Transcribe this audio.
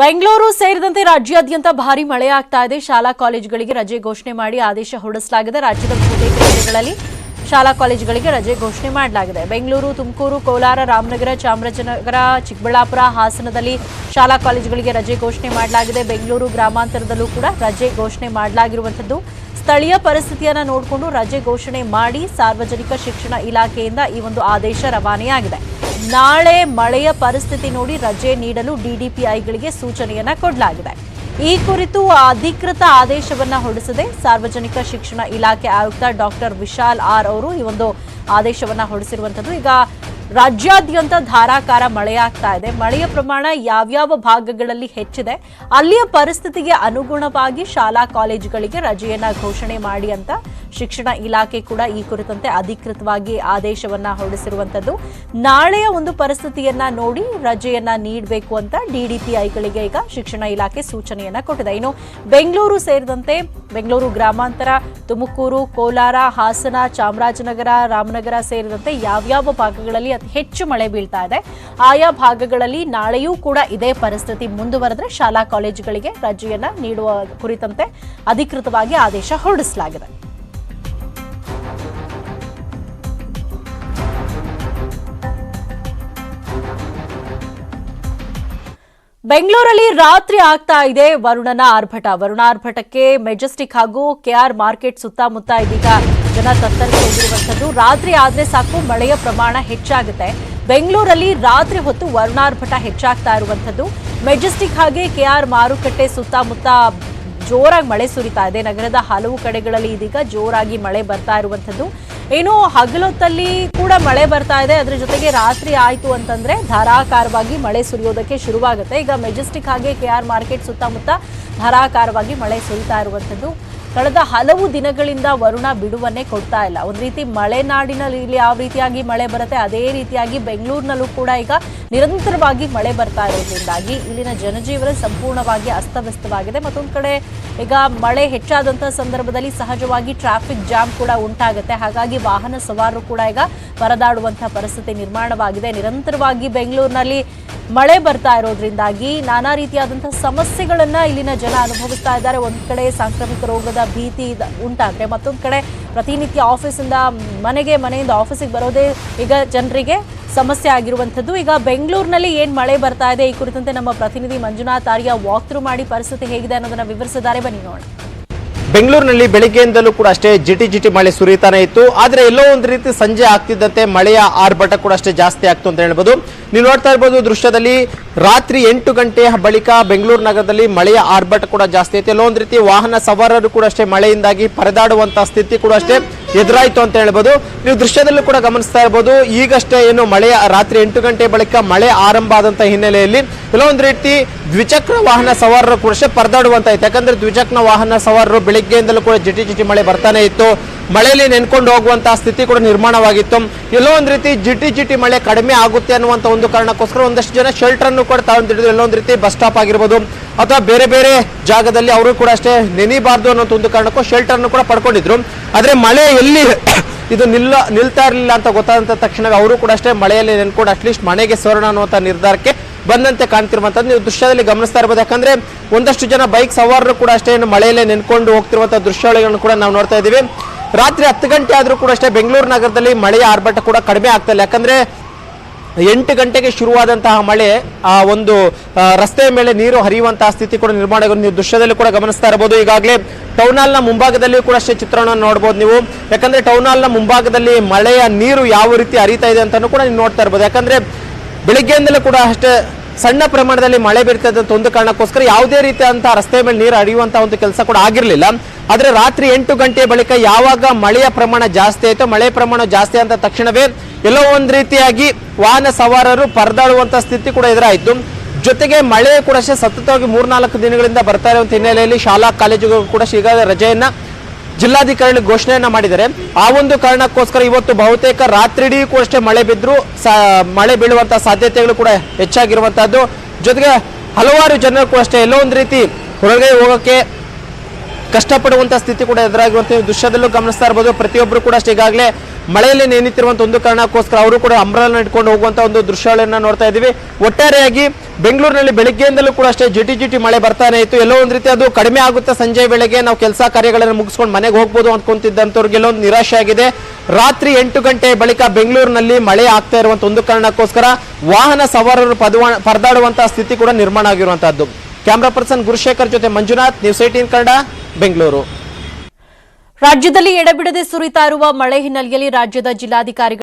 ಬೆಂಗಳೂರು ಸೇರಿದಂತೆ ರಾಜ್ಯಾದ್ಯಂತ ಭಾರಿ ಮಳೆಯಾಗ್ತಾ ಇದೆ. ಶಾಲಾ ಕಾಲೇಜುಗಳಿಗೆ ರಜೆ ಘೋಷಣೆ ಮಾಡಿ ಆದೇಶ ಹೊರಡಿಸಲಾಗಿದೆ. ರಾಜ್ಯದ ಬಹುತೇಕ ಜಿಲ್ಲೆಗಳಲ್ಲಿ ಶಾಲಾ ಕಾಲೇಜುಗಳಿಗೆ ರಜೆ ಘೋಷಣೆ ಮಾಡಲಾಗಿದೆ. ಬೆಂಗಳೂರು, ತುಮಕೂರು, ಕೋಲಾರ, ರಾಮನಗರ, ಚಾಮರಾಜನಗರ, ಚಿಕ್ಕಬಳ್ಳಾಪುರ, ಹಾಸನದಲ್ಲಿ ಶಾಲಾ ಕಾಲೇಜುಗಳಿಗೆ ರಜೆ ಘೋಷಣೆ ಮಾಡಲಾಗಿದೆ. ಬೆಂಗಳೂರು ಗ್ರಾಮಾಂತರದಲ್ಲೂ ಕೂಡ ರಜೆ ಘೋಷಣೆ ಮಾಡಲಾಗಿರುವಂಥದ್ದು. ಸ್ಥಳೀಯ ಪರಿಸ್ಥಿತಿಯನ್ನು ನೋಡಿಕೊಂಡು ರಜೆ ಘೋಷಣೆ ಮಾಡಿ ಸಾರ್ವಜನಿಕ ಶಿಕ್ಷಣ ಇಲಾಖೆಯಿಂದ ಈ ಒಂದು ಆದೇಶ ರವಾನೆಯಾಗಿದೆ. ನಾಳೆ ಮಳೆಯ ಪರಿಸ್ಥಿತಿ ನೋಡಿ ರಜೆ ನೀಡಲು ಡಿಡಿಪಿಐಗಳಿಗೆ ಸೂಚನೆಯನ್ನ ಕೊಡಲಾಗಿದೆ. ಈ ಕುರಿತು ಅಧಿಕೃತ ಆದೇಶವನ್ನ ಹೊರಡಿಸಿದೆ ಸಾರ್ವಜನಿಕ ಶಿಕ್ಷಣ ಇಲಾಖೆ ಆಯುಕ್ತ ಡಾಕ್ಟರ್ ವಿಶಾಲ್ ಆರ್ ಅವರು ಈ ಒಂದು ಆದೇಶವನ್ನ ಹೊರಡಿಸಿರುವಂತದ್ದು. ಈಗ ರಾಜ್ಯಾದ್ಯಂತ ಧಾರಾಕಾರ ಮಳೆಯಾಗ್ತಾ ಇದೆ. ಮಳೆಯ ಪ್ರಮಾಣ ಯಾವ್ಯಾವ ಭಾಗಗಳಲ್ಲಿ ಹೆಚ್ಚಿದೆ, ಅಲ್ಲಿಯ ಪರಿಸ್ಥಿತಿಗೆ ಅನುಗುಣವಾಗಿ ಶಾಲಾ ಕಾಲೇಜುಗಳಿಗೆ ರಜೆಯನ್ನ ಘೋಷಣೆ ಮಾಡಿ ಅಂತ ಶಿಕ್ಷಣ ಇಲಾಖೆ ಕೂಡ ಈ ಕುರಿತಂತೆ ಅಧಿಕೃತವಾಗಿ ಆದೇಶವನ್ನ ಹೊರಡಿಸಿರುವಂತದ್ದು. ನಾಳೆಯ ಒಂದು ಪರಿಸ್ಥಿತಿಯನ್ನ ನೋಡಿ ರಜೆಯನ್ನ ನೀಡಬೇಕು ಅಂತ ಡಿಡಿಪಿಐಗಳಿಗೆ ಈಗ ಶಿಕ್ಷಣ ಇಲಾಖೆ ಸೂಚನೆಯನ್ನ ಕೊಟ್ಟಿದೆ. ಇನ್ನು ಬೆಂಗಳೂರು ಸೇರಿದಂತೆ ಬೆಂಗಳೂರು ಗ್ರಾಮಾಂತರ, ತುಮಕೂರು, ಕೋಲಾರ, ಹಾಸನ, ಚಾಮರಾಜನಗರ, ರಾಮನಗರ ಸೇರಿದಂತೆ ಯಾವ್ಯಾವ ಭಾಗಗಳಲ್ಲಿ ಅತಿ ಹೆಚ್ಚು ಮಳೆ ಬೀಳ್ತಾ ಇದೆ ಆಯಾ ಭಾಗಗಳಲ್ಲಿ ನಾಳೆಯೂ ಕೂಡ ಇದೇ ಪರಿಸ್ಥಿತಿ ಮುಂದುವರೆದ್ರೆ ಶಾಲಾ ಕಾಲೇಜುಗಳಿಗೆ ರಜೆಯನ್ನ ನೀಡುವ ಕುರಿತಂತೆ ಅಧಿಕೃತವಾಗಿ ಆದೇಶ ಹೊರಡಿಸಲಾಗಿದೆ. ಬೆಂಗಳೂರಲ್ಲಿ ರಾತ್ರಿ ಆಗ್ತಾ ಇದೆ ವರುಣನ ಆರ್ಭಟ. ವರುಣಾರ್ಭಟಕ್ಕೆ ಮೆಜೆಸ್ಟಿಕ್ ಹಾಗೂ ಕೆಆರ್ ಮಾರ್ಕೆಟ್ ಸುತ್ತಮುತ್ತ ಇದೀಗ ಜನ ತತ್ತರಿಸಿ ಹೋಗಿರುವಂತದ್ದು. ರಾತ್ರಿ ಆದ್ರೆ ಸಾಕು ಮಳೆಯ ಪ್ರಮಾಣ ಹೆಚ್ಚಾಗುತ್ತೆ. ಬೆಂಗಳೂರಲ್ಲಿ ರಾತ್ರಿ ಹೊತ್ತು ವರುಣಾರ್ಭಟ ಹೆಚ್ಚಾಗ್ತಾ ಇರುವಂತದ್ದು. ಮೆಜೆಸ್ಟಿಕ್ ಹಾಗೆ ಕೆಆರ್ ಮಾರುಕಟ್ಟೆ ಸುತ್ತಮುತ್ತ ಜೋರಾಗಿ ಮಳೆ ಸುರಿತಾ ಇದೆ. ನಗರದ ಹಲವು ಕಡೆಗಳಲ್ಲಿ ಇದೀಗ ಜೋರಾಗಿ ಮಳೆ ಬರ್ತಾ ಇರುವಂತದ್ದು. ಏನು ಹಗಲೊತ್ತಲ್ಲಿ ಕೂಡ ಮಳೆ ಬರ್ತಾ ಇದೆ, ಅದರ ಜೊತೆಗೆ ರಾತ್ರಿ ಆಯ್ತು ಅಂತಂದ್ರೆ ಧಾರಾಕಾರವಾಗಿ ಮಳೆ ಸುರಿಯೋದಕ್ಕೆ ಶುರುವಾಗುತ್ತೆ. ಈಗ ಮೆಜೆಸ್ಟಿಕ್ ಹಾಗೆ ಕೆಆರ್ ಮಾರ್ಕೆಟ್ ಸುತ್ತಮುತ್ತ ಧಾರಾಕಾರವಾಗಿ ಮಳೆ ಸುರಿತಾ ಇರುವಂತದ್ದು. ಕಳೆದ ಹಲವು ದಿನಗಳಿಂದ ವರುಣ ಬಿಡುವನ್ನೇ ಕೊಡ್ತಾ ಇಲ್ಲ. ಒಂದು ರೀತಿ ಮಲೆನಾಡಿನಲ್ಲಿ ಇಲ್ಲಿ ಯಾವ ರೀತಿಯಾಗಿ ಮಳೆ ಬರುತ್ತೆ ಅದೇ ರೀತಿಯಾಗಿ ಬೆಂಗಳೂರಿನಲ್ಲೂ ಕೂಡ ಈಗ ನಿರಂತರವಾಗಿ ಮಳೆ ಬರ್ತಾ ಇರೋದ್ರಿಂದಾಗಿ ಇಲ್ಲಿನ ಜನಜೀವನ ಸಂಪೂರ್ಣವಾಗಿ ಅಸ್ತವ್ಯಸ್ತವಾಗಿದೆ. ಮತ್ತೊಂದು ಕಡೆ ಈಗ ಮಳೆ ಹೆಚ್ಚಾದಂತಹ ಸಂದರ್ಭದಲ್ಲಿ ಸಹಜವಾಗಿ ಟ್ರಾಫಿಕ್ ಜಾಮ್ ಕೂಡ ಉಂಟಾಗುತ್ತೆ. ಹಾಗಾಗಿ ವಾಹನ ಸವಾರರು ಕೂಡ ಈಗ ಪರದಾಡುವಂತಹ ಪರಿಸ್ಥಿತಿ ನಿರ್ಮಾಣವಾಗಿದೆ. ನಿರಂತರವಾಗಿ ಬೆಂಗಳೂರಿನಲ್ಲಿ ಮಳೆ ಬರ್ತಾ ಇರೋದ್ರಿಂದಾಗಿ ನಾನಾ ರೀತಿಯಾದಂತಹ ಸಮಸ್ಯೆಗಳನ್ನ ಇಲ್ಲಿನ ಜನ ಅನುಭವಿಸ್ತಾ ಇದ್ದಾರೆ. ಒಂದ್ ಕಡೆ ಸಾಂಕ್ರಾಮಿಕ ರೋಗದ ಭೀತಿ ಉಂಟಾದ್ರೆ, ಮತ್ತೊಂದು ಕಡೆ ಪ್ರತಿನಿತ್ಯ ಆಫೀಸಿಂದ ಮನೆಯಿಂದ ಆಫೀಸಿಗೆ ಬರೋದೇ ಈಗ ಜನರಿಗೆ ಸಮಸ್ಯೆ ಆಗಿರುವಂಥದ್ದು. ಈಗ ಬೆಂಗಳೂರಿನಲ್ಲಿ ಏನ್ ಮಳೆ ಬರ್ತಾ ಇದೆ ಈ ಕುರಿತಂತೆ ನಮ್ಮ ಪ್ರತಿನಿಧಿ ಮಂಜುನಾಥ್ ಆರ್ಯ ವಾಕ್ ಥ್ರೂ ಮಾಡಿ ಪರಿಸ್ಥಿತಿ ಹೇಗಿದೆ ಅನ್ನೋದನ್ನ ವಿವರಿಸಿದ್ದಾರೆ. ಬನ್ನಿ ನೋಡೋಣ. ಬೆಂಗಳೂರಿನಲ್ಲಿ ಬೆಳಿಗ್ಗೆಯಿಂದಲೂ ಕೂಡ ಅಷ್ಟೇ ಜಿಟಿ ಮಳೆ ಸುರಿತಾನೆ ಇತ್ತು. ಆದ್ರೆ ಎಲ್ಲೋ ಒಂದು ರೀತಿ ಸಂಜೆ ಆಗ್ತಿದ್ದಂತೆ ಮಳೆಯ ಆರ್ಭಟ ಕೂಡ ಅಷ್ಟೇ ಜಾಸ್ತಿ ಆಗ್ತು ಅಂತ ಹೇಳ್ಬೋದು. ನೀವು ನೋಡ್ತಾ ಇರ್ಬೋದು ದೃಶ್ಯದಲ್ಲಿ ರಾತ್ರಿ 8 ಗಂಟೆಯ ಬಳಿಕ ಬೆಂಗಳೂರು ನಗರದಲ್ಲಿ ಮಳೆಯ ಆರ್ಭಟ ಕೂಡ ಜಾಸ್ತಿ ಐತೆ. ಎಲ್ಲೋ ಒಂದು ರೀತಿ ವಾಹನ ಸವಾರರು ಕೂಡ ಅಷ್ಟೇ ಮಳೆಯಿಂದಾಗಿ ಪರದಾಡುವಂತಹ ಸ್ಥಿತಿ ಕೂಡ ಅಷ್ಟೇ ಎದುರಾಯ್ತು ಅಂತ ಹೇಳ್ಬೋದು. ನೀವು ದೃಶ್ಯದಲ್ಲೂ ಕೂಡ ಗಮನಿಸ್ತಾ ಇರ್ಬೋದು. ಈಗಷ್ಟೇ ಏನು ಮಳೆಯ ರಾತ್ರಿ 8 ಗಂಟೆ ಬಳಿಕ ಮಳೆ ಆರಂಭ ಆದಂತಹ ಹಿನ್ನೆಲೆಯಲ್ಲಿ ಎಲ್ಲೋ ಒಂದು ರೀತಿ ದ್ವಿಚಕ್ರ ವಾಹನ ಸವಾರರು ಕೂಡ ಅಷ್ಟೇ ಪರದಾಡುವಂತ ಇತ್ತು. ಯಾಕಂದ್ರೆ ದ್ವಿಚಕ್ರ ವಾಹನ ಸವಾರರು ಬೆಳಿಗ್ಗೆಯಿಂದಲೂ ಕೂಡ ಜಿಟಿ ಮಳೆ ಬರ್ತಾನೆ ಇತ್ತು. ಮಳೆಯಲ್ಲಿ ನೆನ್ಕೊಂಡು ಹೋಗುವಂತಹ ಸ್ಥಿತಿ ಕೂಡ ನಿರ್ಮಾಣವಾಗಿತ್ತು. ಎಲ್ಲೋ ಒಂದು ರೀತಿ ಜಿಟಿ ಮಳೆ ಕಡಿಮೆ ಆಗುತ್ತೆ ಅನ್ನುವಂತ ಒಂದು ಕಾರಣಕ್ಕೋಸ್ಕರ ಒಂದಷ್ಟು ಜನ ಶೆಲ್ಟರ್ ಅನ್ನು ಕೂಡ ತಗೊಂಡಿದ್ರು. ಎಲ್ಲೋ ಒಂದು ರೀತಿ ಬಸ್ ಸ್ಟಾಪ್ ಆಗಿರ್ಬೋದು ಅಥವಾ ಬೇರೆ ಬೇರೆ ಜಾಗದಲ್ಲಿ ಅವರು ಕೂಡ ಅಷ್ಟೇ ನೆನಿಬಾರ್ದು ಅನ್ನೋ ಒಂದು ಕಾರಣಕ್ಕೂ ಶೆಲ್ಟರ್ ಅನ್ನು ಕೂಡ ಪಡ್ಕೊಂಡಿದ್ರು. ಆದ್ರೆ ಮಳೆ ಎಲ್ಲಿ ಇದು ನಿಲ್ತಾ ಇರಲಿಲ್ಲ ಅಂತ ಗೊತ್ತಾದಂತ ತಕ್ಷಣ ಅವರು ಕೂಡ ಅಷ್ಟೇ ಮಳೆಯಲ್ಲಿ ನೆನ್ಕೊಂಡು ಅಟ್ಲೀಸ್ಟ್ ಮನೆಗೆ ಸೋರೋಣ ಅನ್ನುವಂತ ನಿರ್ಧಾರಕ್ಕೆ ಬಂದಂತೆ ಕಾಣ್ತಿರುವಂತದ್ದು ನೀವು ದೃಶ್ಯದಲ್ಲಿ ಗಮನಿಸ್ತಾ ಇರಬಹುದು. ಯಾಕಂದ್ರೆ ಒಂದಷ್ಟು ಜನ ಬೈಕ್ ಸವಾರರು ಕೂಡ ಅಷ್ಟೇ ಮಳೆಯಲ್ಲೇ ನೆನ್ಕೊಂಡು ಹೋಗ್ತಿರುವಂತಹ ದೃಶ್ಯಾವಳಿಗಳನ್ನು ಕೂಡ ನಾವು ನೋಡ್ತಾ ಇದ್ದೀವಿ. ರಾತ್ರಿ 10 ಗಂಟೆ ಆದ್ರೂ ಕೂಡ ಅಷ್ಟೇ ಬೆಂಗಳೂರು ನಗರದಲ್ಲಿ ಮಳೆಯ ಆರ್ಭಟ ಕೂಡ ಕಡಿಮೆ ಆಗ್ತಾ ಇಲ್ಲ. ಯಾಕಂದ್ರೆ 8 ಗಂಟೆಗೆ ಶುರುವಾದಂತಹ ಮಳೆ ಆ ಒಂದು ರಸ್ತೆಯ ಮೇಲೆ ನೀರು ಹರಿಯುವಂತಹ ಸ್ಥಿತಿ ಕೂಡ ನಿರ್ಮಾಣ ಆಗೋದು ನೀವು ದೃಶ್ಯದಲ್ಲಿ ಕೂಡ ಗಮನಿಸ್ತಾ ಇರಬಹುದು. ಈಗಾಗಲೇ ಟೌನ್ ಹಾಲ್ ನ ಮುಂಭಾಗದಲ್ಲಿಯೂ ಕೂಡ ಅಷ್ಟೇ ಚಿತ್ರಣವನ್ನು ನೋಡಬಹುದು ನೀವು. ಯಾಕಂದ್ರೆ ಟೌನ್ ಹಾಲ್ ನ ಮುಂಭಾಗದಲ್ಲಿ ಮಳೆಯ ನೀರು ಯಾವ ರೀತಿ ಹರಿತಾ ಇದೆ ಅಂತಾನು ಕೂಡ ನೀವು ನೋಡ್ತಾ ಇರಬಹುದು. ಯಾಕಂದ್ರೆ ಬೆಳಿಗ್ಗೆಯಿಂದಲೂ ಕೂಡ ಅಷ್ಟೇ ಸಣ್ಣ ಪ್ರಮಾಣದಲ್ಲಿ ಮಳೆ ಬೀರ್ತಾ ಇದ್ದಂತ ಒಂದು ಕಾರಣಕ್ಕೋಸ್ಕರ ಯಾವುದೇ ರೀತಿಯಾದಂತಹ ರಸ್ತೆ ಮೇಲೆ ನೀರು ಹರಿಯುವಂತಹ ಒಂದು ಕೆಲಸ ಕೂಡ ಆಗಿರಲಿಲ್ಲ. ಆದ್ರೆ ರಾತ್ರಿ 8 ಗಂಟೆ ಬಳಿಕ ಯಾವಾಗ ಮಳೆಯ ಪ್ರಮಾಣ ಜಾಸ್ತಿ ಆಯ್ತು, ಮಳೆ ಪ್ರಮಾಣ ಜಾಸ್ತಿ ಅಂತ ತಕ್ಷಣವೇ ಎಲ್ಲೋ ಒಂದು ರೀತಿಯಾಗಿ ವಾಹನ ಸವಾರರು ಪರದಾಡುವಂತ ಸ್ಥಿತಿ ಕೂಡ ಎದುರಾಯಿತು. ಜೊತೆಗೆ ಮಳೆ ಕೂಡ ಅಷ್ಟೇ ಸತತವಾಗಿ 3-4 ದಿನಗಳಿಂದ ಬರ್ತಾ ಇರುವಂತ ಹಿನ್ನೆಲೆಯಲ್ಲಿ ಶಾಲಾ ಕಾಲೇಜುಗಳು ಕೂಡ ಈಗ ರಜೆಯನ್ನ ಜಿಲ್ಲಾಧಿಕಾರಿ ಘೋಷಣೆಯನ್ನ ಮಾಡಿದ್ದಾರೆ. ಆ ಒಂದು ಕಾರಣಕ್ಕೋಸ್ಕರ ಇವತ್ತು ಬಹುತೇಕ ರಾತ್ರಿಡೀ ಕೂಡ ಅಷ್ಟೇ ಮಳೆ ಬಿದ್ರು ಮಳೆ ಬೀಳುವಂತಹ ಸಾಧ್ಯತೆಗಳು ಕೂಡ ಹೆಚ್ಚಾಗಿರುವಂತಹದ್ದು. ಜೊತೆಗೆ ಹಲವಾರು ಜನರು ಕೂಡ ಅಷ್ಟೇ ಎಲ್ಲೋ ಒಂದು ರೀತಿ ಹೊರಗೆ ಹೋಗೋಕೆ ಕಷ್ಟಪಡುವಂತ ಸ್ಥಿತಿ ಕೂಡ ಎದುರಾಗಿರುವಂತಹ ದೃಶ್ಯದಲ್ಲೂ ಗಮನಿಸ್ತಾ ಇರಬಹುದು. ಪ್ರತಿಯೊಬ್ಬರು ಕೂಡ ಅಷ್ಟೇ ಈಗಾಗಲೇ ಮಳೆಯಲ್ಲಿ ನೆನೆಯುತ್ತಿರುವಂತ ಒಂದು ಕಾರಣಕ್ಕೋಸ್ಕರ ಅವರು ಕೂಡ ಅಂಬ್ರೆಲಾ ಇಟ್ಕೊಂಡು ಹೋಗುವಂತ ಒಂದು ದೃಶ್ಯಗಳನ್ನ ನೋಡ್ತಾ ಇದ್ದೀವಿ. ಒಟ್ಟಾರೆಯಾಗಿ ಬೆಂಗಳೂರಿನಲ್ಲಿ ಬೆಳಿಗ್ಗೆಯಿಂದಲೂ ಕೂಡ ಅಷ್ಟೇ ಜಿಟಿ ಮಳೆ ಬರ್ತಾನೆ ಇತ್ತು. ಎಲ್ಲೋ ಒಂದ್ ರೀತಿ ಅದು ಕಡಿಮೆ ಆಗುತ್ತೆ, ಸಂಜೆ ವೇಳೆಗೆ ನಾವು ಕೆಲಸ ಕಾರ್ಯಗಳನ್ನು ಮುಗಿಸ್ಕೊಂಡು ಮನೆಗೆ ಹೋಗ್ಬೋದು ಅನ್ಕೊಂತಿದ್ದಂಥವ್ರಿಗೆ ಎಲ್ಲೊಂದು ನಿರಾಶೆ ಆಗಿದೆ. ರಾತ್ರಿ 8 ಗಂಟೆ ಬಳಿಕ ಬೆಂಗಳೂರಿನಲ್ಲಿ ಮಳೆ ಆಗ್ತಾ ಇರುವಂತ ಒಂದು ಕಾರಣಕ್ಕೋಸ್ಕರ ವಾಹನ ಸವಾರರು ಪರದಾಡುವಂತಹ ಸ್ಥಿತಿ ಕೂಡ ನಿರ್ಮಾಣ ಆಗಿರುವಂತಹದ್ದು. ಕ್ಯಾಮರಾ ಪರ್ಸನ್ ಗುರುಶೇಖರ್ ಜೊತೆ ಮಂಜುನಾಥ್, ನ್ಯೂಸ್ 18 ಕನ್ನಡ, ಬೆಂಗಳೂರು. ರಾಜ್ಯದಲ್ಲಿ ಎಡೆಬಿಡದೆ ಸುರಿತಾ ಇರುವ ಮಳೆ ಹಿನ್ನೆಲೆಯಲ್ಲಿ ರಾಜ್ಯದ ಜಿಲ್ಲಾಧಿಕಾರಿಗಳು